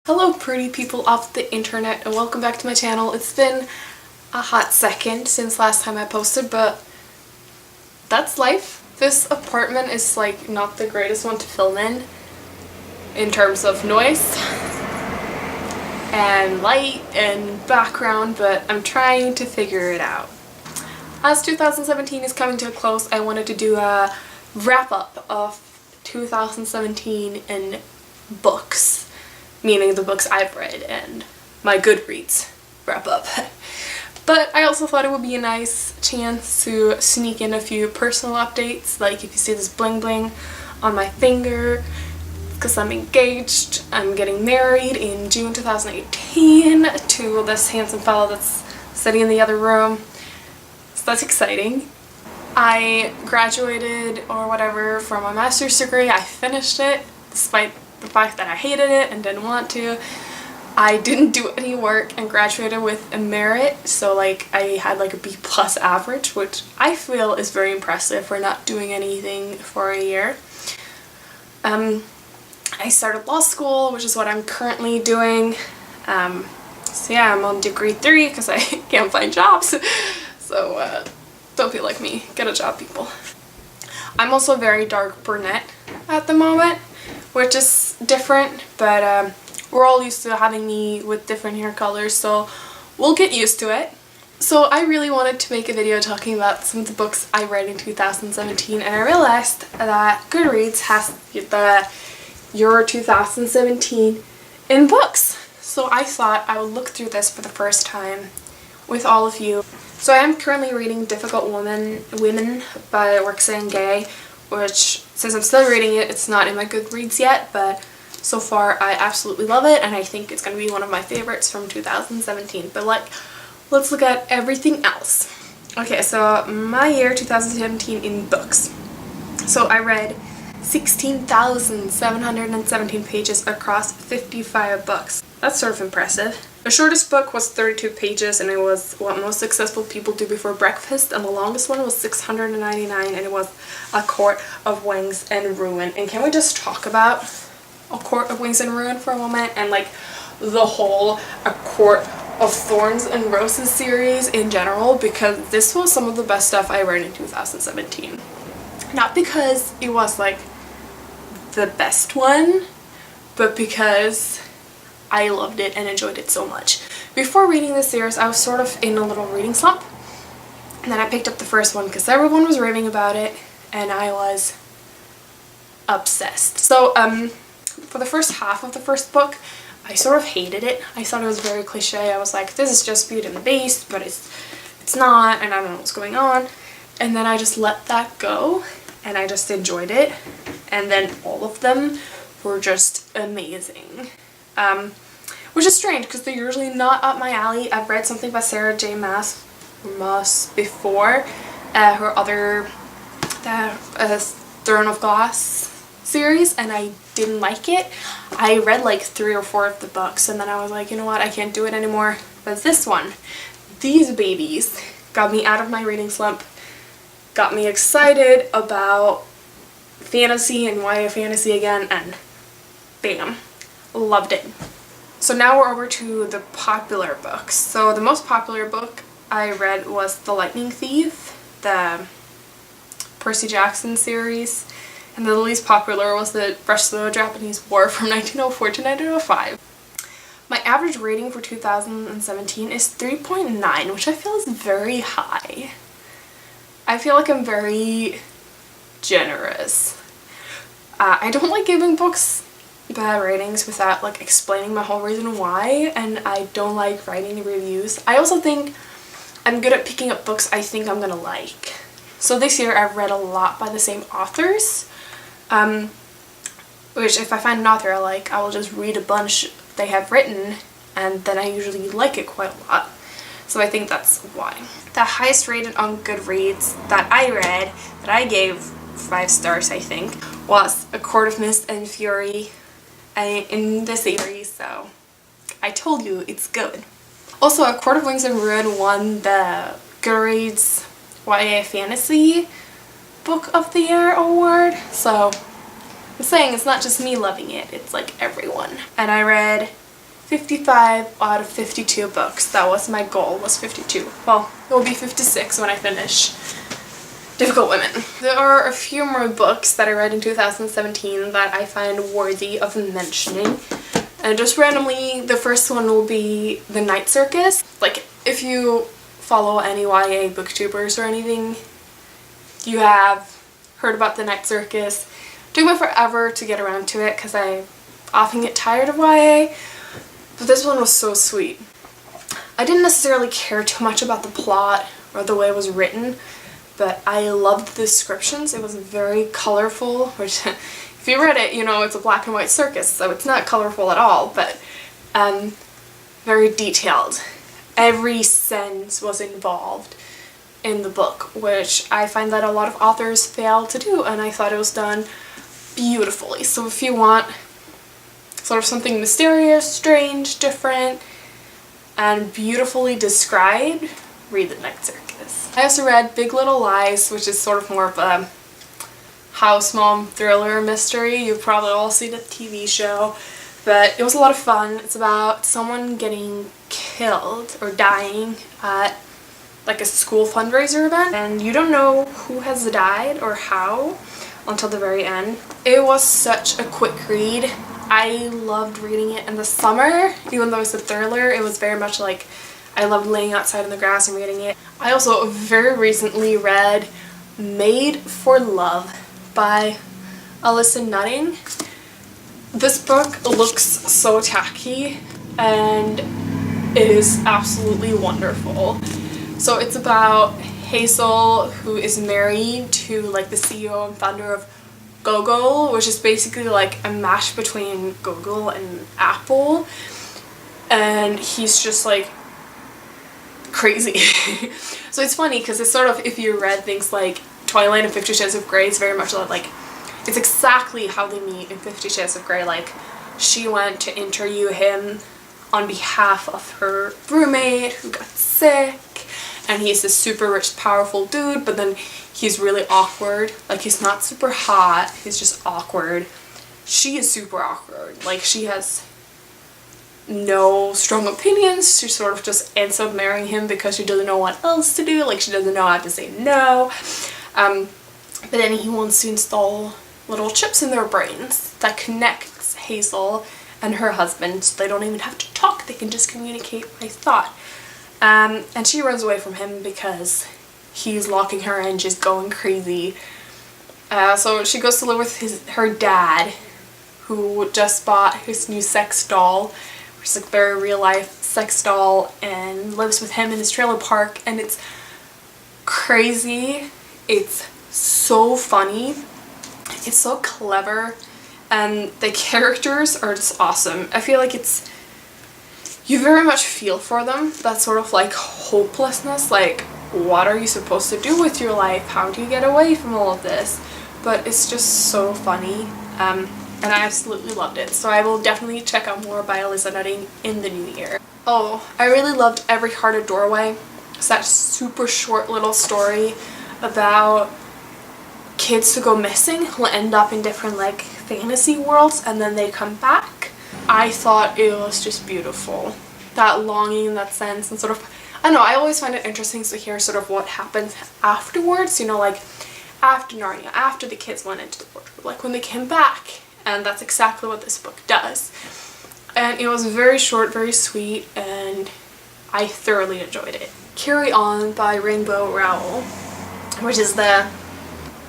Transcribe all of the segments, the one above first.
Hello pretty people of the internet and welcome back to my channel. It's been a hot second since last time I posted, but that's life. This apartment is like not the greatest one to film in terms of noise and light and background, but I'm trying to figure it out. As 2017 is coming to a close, I wanted to do a wrap up of 2017 in books. Meaning the books I've read and my Goodreads wrap up. But I also thought it would be a nice chance to sneak in a few personal updates, like if you see this bling bling on my finger, because I'm engaged. I'm getting married in June 2018 to this handsome fellow that's sitting in the other room. So that's exciting. I graduated or whatever from my master's degree. I finished it despite the fact that I hated it and didn't want to. I didn't do any work and graduated with a merit, so like I had like a B+ average, which I feel is very impressive for not doing anything for a year. I started law school, which is what I'm currently doing. So yeah, I'm on degree 3 because I can't find jobs. So don't be like me, get a job, people. I'm also very dark brunette at the moment, which is different, but we're all used to having me with different hair colors, so we'll get used to it. So I really wanted to make a video talking about some of the books I read in 2017, and I realized that Goodreads has the Your 2017 in books. So I thought I would look through this for the first time with all of you. So I am currently reading Difficult Women by Roxane Gay, which, since I'm still reading it, it's not in my Goodreads yet, but so far I absolutely love it and I think it's going to be one of my favorites from 2017. But like, let's look at everything else. Okay, so my year 2017 in books. So I read 16,717 pages across 55 books. That's sort of impressive. The shortest book was 32 pages and it was What Most Successful People Do Before Breakfast, and the longest one was 699 and it was A Court of Wings and Ruin. And can we just talk about A Court of Wings and Ruin for a moment, and like the whole A Court of Thorns and Roses series in general, because this was some of the best stuff I read in 2017. Not because it was like the best one, but because I loved it and enjoyed it so much. Before reading this series, I was sort of in a little reading slump, and then I picked up the first one because everyone was raving about it and I was obsessed. So for the first half of the first book, I sort of hated it. I thought it was very cliche. I was like, this is just Beauty and the Beast, but it's not, and I don't know what's going on. And then I just let that go and I just enjoyed it, and then all of them were just amazing. Which is strange because they're usually not up my alley. I've read something by Sarah J Maas before, her other Throne of Glass series, and I didn't like it. I read like 3 or 4 of the books and then I was like, you know what, I can't do it anymore. But this one, these babies got me out of my reading slump, got me excited about fantasy and YA fantasy again, and bam. Loved it. So now we're over to the popular books. So the most popular book I read was The Lightning Thief, the Percy Jackson series, and the least popular was the Russo-Japanese War from 1904 to 1905. My average rating for 2017 is 3.9, which I feel is very high. I feel like I'm very generous. I don't like giving books bad ratings without like explaining my whole reason why, and I don't like writing reviews. I also think I'm good at picking up books I think I'm gonna like. So this year I've read a lot by the same authors, which if I find an author I like, I will just read a bunch they have written, and then I usually like it quite a lot. So I think that's why. The highest rated on Goodreads that I read, that I gave 5 stars I think, was A Court of Mist and Fury in the series, so I told you it's good. Also, A Court of Wings and Ruin won the Goodreads YA Fantasy Book of the Year award, so I'm saying it's not just me loving it, it's like everyone. And I read 55 out of 52 books. That was my goal, was 52. Well, it will be 56 when I finish Difficult Women. There are a few more books that I read in 2017 that I find worthy of mentioning. And just randomly, the first one will be The Night Circus. Like, if you follow any YA booktubers or anything, you have heard about The Night Circus. It took me forever to get around to it because I often get tired of YA, but this one was so sweet. I didn't necessarily care too much about the plot or the way it was written, but I loved the descriptions. It was very colorful, which if you read it, you know it's a black and white circus, so it's not colorful at all, but very detailed. Every sense was involved in the book, which I find that a lot of authors fail to do, and I thought it was done beautifully. So if you want sort of something mysterious, strange, different, and beautifully described, read The Night Circus. I also read Big Little Lies, which is sort of more of a house mom thriller mystery. You've probably all seen the TV show, but it was a lot of fun. It's about someone getting killed or dying at like a school fundraiser event, and you don't know who has died or how until the very end. It was such a quick read. I loved reading it in the summer. Even though it's a thriller, it was very much like I loved laying outside in the grass and reading it. I also very recently read Made for Love by Alyssa Nutting. This book looks so tacky and it is absolutely wonderful. So it's about Hazel, who is married to like the CEO and founder of Google, which is basically like a mash between Google and Apple, and he's just like crazy. So it's funny because it's sort of, if you read things like Twilight and 50 Shades of Grey, it's very much like it's exactly how they meet in 50 Shades of Grey. Like, she went to interview him on behalf of her roommate who got sick, and he's a super rich, powerful dude, but then he's really awkward. Like, he's not super hot, he's just awkward. She is super awkward. Like, she has no strong opinions. She sort of just ends up marrying him because she doesn't know what else to do. Like, she doesn't know how to say no. But then he wants to install little chips in their brains that connects Hazel and her husband, so they don't even have to talk, they can just communicate by thought. And she runs away from him because he's locking her in, she's going crazy. So she goes to live with her dad, who just bought his new sex doll, which is a very real life sex doll, and lives with him in his trailer park, and it's crazy. It's so funny. It's so clever, and the characters are just awesome. I feel like you very much feel for them. That sort of like hopelessness, like what are you supposed to do with your life? How do you get away from all of this? But it's just so funny, and I absolutely loved it. So I will definitely check out more by Alyssa Nutting in the new year. Oh, I really loved Every Heart a Doorway. It's that super short little story about kids who go missing, who end up in different like fantasy worlds, and then they come back. I thought it was just beautiful. That longing, that sense, and sort of, I don't know, I always find it interesting to hear sort of what happens afterwards, you know, like after Narnia, after the kids went into the wardrobe, like when they came back, and that's exactly what this book does. And it was very short, very sweet, and I thoroughly enjoyed it. Carry On by Rainbow Rowell, which is the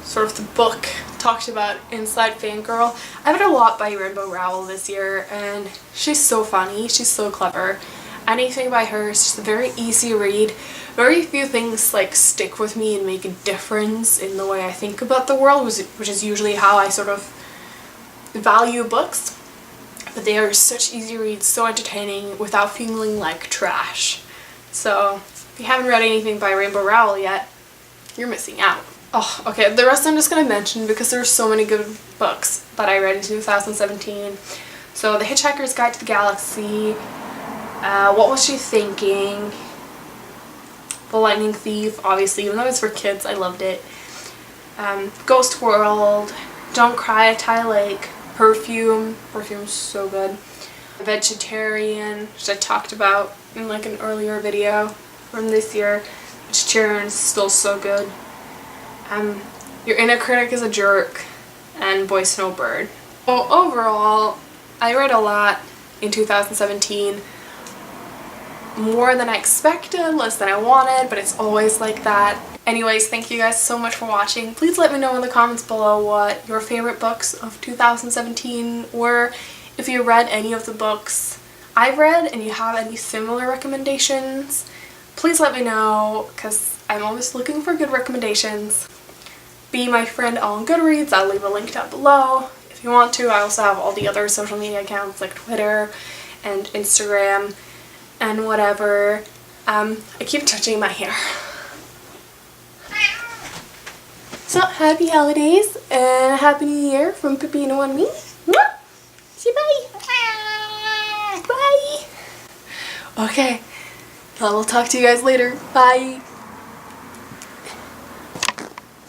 sort of the book talked about inside Fangirl. I've read a lot by Rainbow Rowell this year, and she's so funny, she's so clever. Anything by her is just a very easy read. Very few things like stick with me and make a difference in the way I think about the world, which is usually how I sort of value books. But they are such easy reads, so entertaining without feeling like trash. So if you haven't read anything by Rainbow Rowell yet, you're missing out. Oh, okay, the rest I'm just going to mention because there's so many good books that I read in 2017. So The Hitchhiker's Guide to the Galaxy, What Was She Thinking, The Lightning Thief, obviously, even though it's for kids, I loved it. Ghost World, Don't Cry at Ty Lake, Perfume's so good. Vegetarian, which I talked about in like an earlier video from this year. Vegetarian is still so good. Your Inner Critic is a Jerk, and Boy Snowbird. So overall, I read a lot in 2017. More than I expected, less than I wanted, but it's always like that. Anyways, thank you guys so much for watching. Please let me know in the comments below what your favorite books of 2017 were. If you read any of the books I've read and you have any similar recommendations, please let me know, because I'm always looking for good recommendations. Be my friend on Goodreads. I'll leave a link down below if you want to. I also have all the other social media accounts like Twitter and Instagram and whatever. I keep touching my hair. So happy holidays and a happy new year from Pepino and me. Say bye. Bye. Okay, I will talk to you guys later. Bye.